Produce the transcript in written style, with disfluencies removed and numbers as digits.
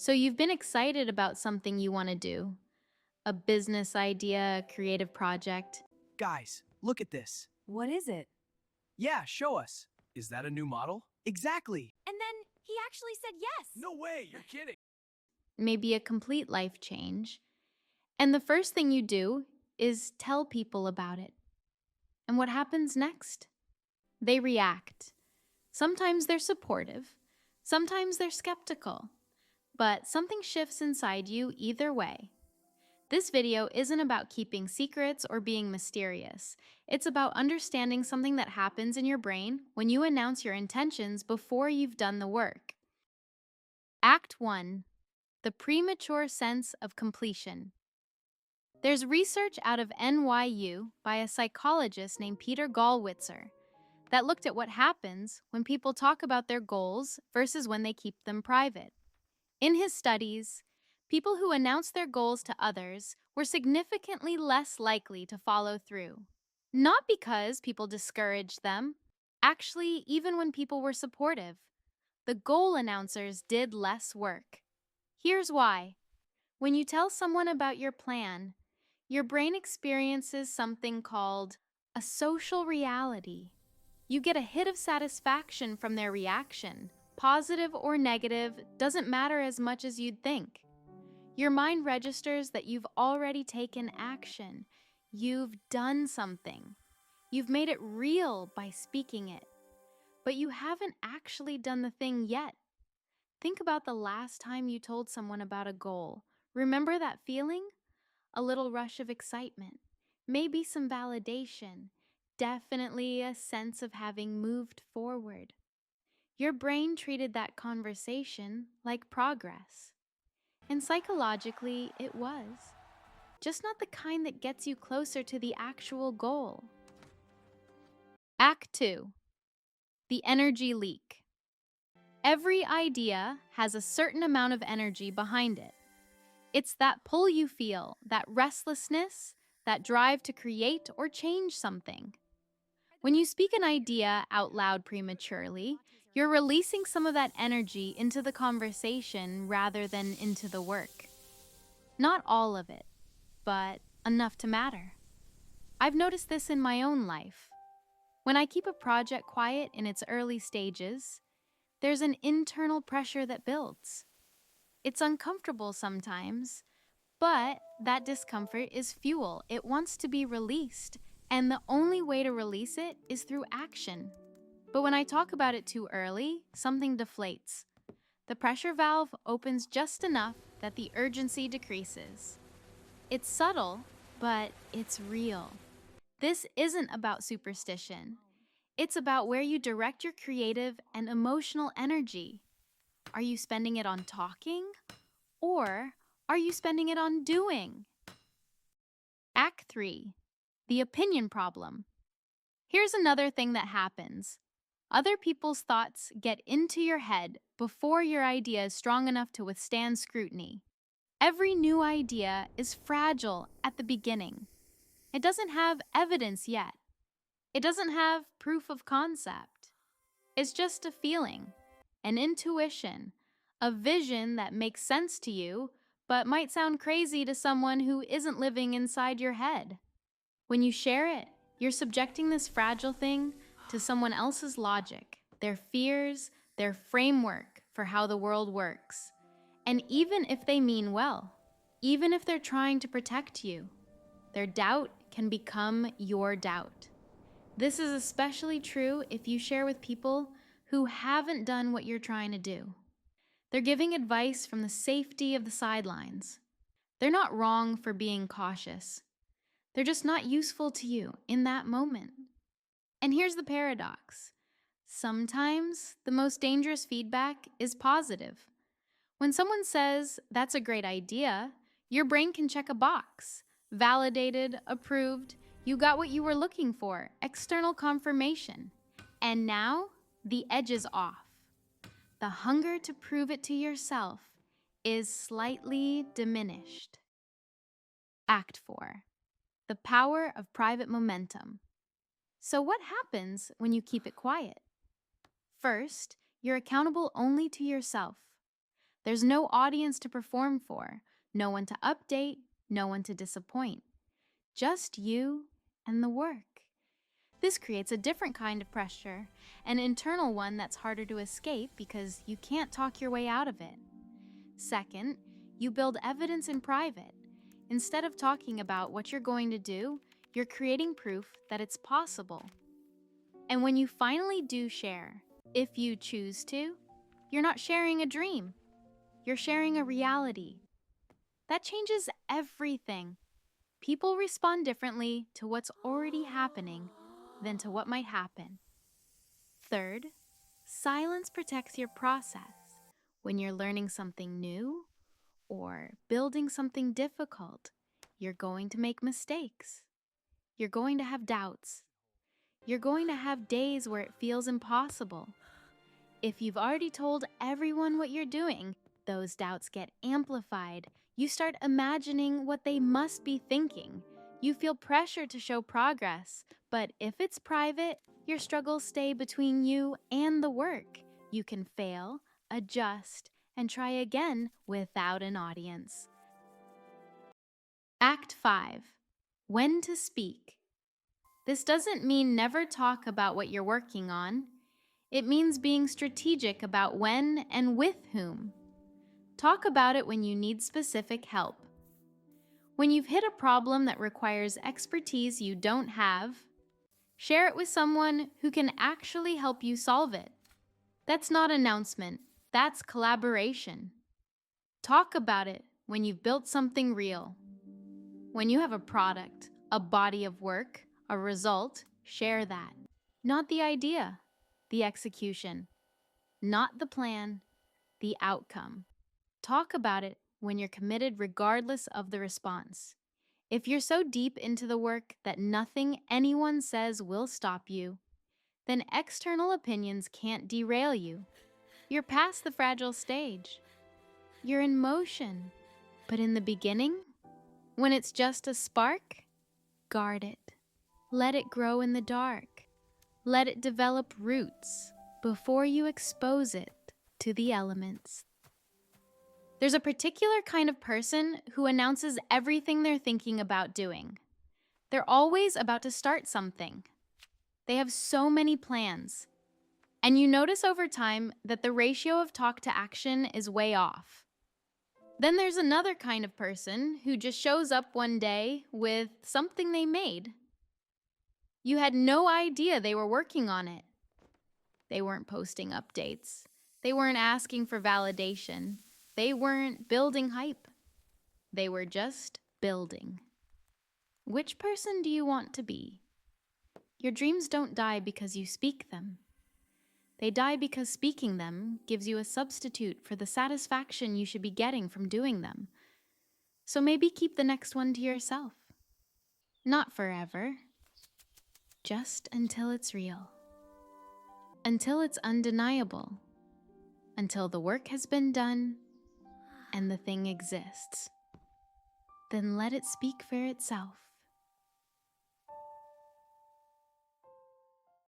So you've been excited about something you want to do, a business idea, a creative project. Guys, look at this. What is it? Yeah, show us. Is that a new model? Exactly. And then he actually said yes. No way, you're kidding. Maybe a complete life change. And the first thing you do is tell people about it. And what happens next? They react. Sometimes they're supportive, sometimes they're skeptical, but something shifts inside you either way. This video isn't about keeping secrets or being mysterious. It's about understanding something that happens in your brain when you announce your intentions before you've done the work. Act 1. The premature sense of completion. There's research out of NYU by a psychologist named Peter Gallwitzer that looked at what happens when people talk about their goals versus when they keep them private. In his studies, people who announced their goals to others were significantly less likely to follow through. Not because people discouraged them. Actually, even when people were supportive, the goal announcers did less work. Here's why. When you tell someone about your plan, your brain experiences something called a social reality. You get a hit of satisfaction from their reaction. Positive or negative doesn't matter as much as you'd think. Your mind registers that you've already taken action. You've done something. You've made it real by speaking it. But you haven't actually done the thing yet. Think about the last time you told someone about a goal. Remember that feeling? A little rush of excitement, maybe some validation, definitely a sense of having moved forward. Your brain treated that conversation like progress. And psychologically, it was. Just not the kind that gets you closer to the actual goal. Act 2. The energy leak. Every idea has a certain amount of energy behind it. It's that pull you feel, that restlessness, that drive to create or change something. When you speak an idea out loud prematurely, you're releasing some of that energy into the conversation rather than into the work. Not all of it, but enough to matter. I've noticed this in my own life. When I keep a project quiet in its early stages, there's an internal pressure that builds. It's uncomfortable sometimes, but that discomfort is fuel. It wants to be released, and the only way to release it is through action. But when I talk about it too early, something deflates. The pressure valve opens just enough that the urgency decreases. It's subtle, but it's real. This isn't about superstition. It's about where you direct your creative and emotional energy. Are you spending it on talking, or are you spending it on doing? Act 3. The opinion problem. Here's another thing that happens. Other people's thoughts get into your head before your idea is strong enough to withstand scrutiny. Every new idea is fragile at the beginning. It doesn't have evidence yet. It doesn't have proof of concept. It's just a feeling, an intuition, a vision that makes sense to you, but might sound crazy to someone who isn't living inside your head. When you share it, you're subjecting this fragile thing to someone else's logic, their fears, their framework for how the world works. And even if they mean well, even if they're trying to protect you, their doubt can become your doubt. This is especially true if you share with people who haven't done what you're trying to do. They're giving advice from the safety of the sidelines. They're not wrong for being cautious. They're just not useful to you in that moment. And here's the paradox. Sometimes the most dangerous feedback is positive. When someone says, "That's a great idea," your brain can check a box. Validated, approved, you got what you were looking for, external confirmation. And now, the edge is off. The hunger to prove it to yourself is slightly diminished. Act 4. The power of private momentum. So what happens when you keep it quiet? First, you're accountable only to yourself. There's no audience to perform for, no one to update, no one to disappoint. Just you and the work. This creates a different kind of pressure, an internal one that's harder to escape because you can't talk your way out of it. Second, you build evidence in private. Instead of talking about what you're going to do, you're creating proof that it's possible. And when you finally do share, if you choose to, you're not sharing a dream. You're sharing a reality. That changes everything. People respond differently to what's already happening than to what might happen. Third, silence protects your process. When you're learning something new or building something difficult, you're going to make mistakes. You're going to have doubts. You're going to have days where it feels impossible. If you've already told everyone what you're doing, those doubts get amplified. You start imagining what they must be thinking. You feel pressure to show progress, but if it's private, your struggles stay between you and the work. You can fail, adjust, and try again without an audience. Act 5. When to speak. This doesn't mean never talk about what you're working on. It means being strategic about when and with whom. Talk about it when you need specific help. When you've hit a problem that requires expertise you don't have, share it with someone who can actually help you solve it. That's not announcement, that's collaboration. Talk about it when you've built something real. When you have a product, a body of work, a result, share that. Not the idea, the execution. Not the plan, the outcome. Talk about it when you're committed regardless of the response. If you're so deep into the work that nothing anyone says will stop you, then external opinions can't derail you. You're past the fragile stage. You're in motion. But in the beginning, when it's just a spark, guard it. Let it grow in the dark. Let it develop roots before you expose it to the elements. There's a particular kind of person who announces everything they're thinking about doing. They're always about to start something. They have so many plans. And you notice over time that the ratio of talk to action is way off. Then there's another kind of person who just shows up one day with something they made. You had no idea they were working on it. They weren't posting updates. They weren't asking for validation. They weren't building hype. They were just building. Which person do you want to be? Your dreams don't die because you speak them. They die because speaking them gives you a substitute for the satisfaction you should be getting from doing them. So maybe keep the next one to yourself. Not forever. Just until it's real. Until it's undeniable. Until the work has been done and the thing exists. Then let it speak for itself.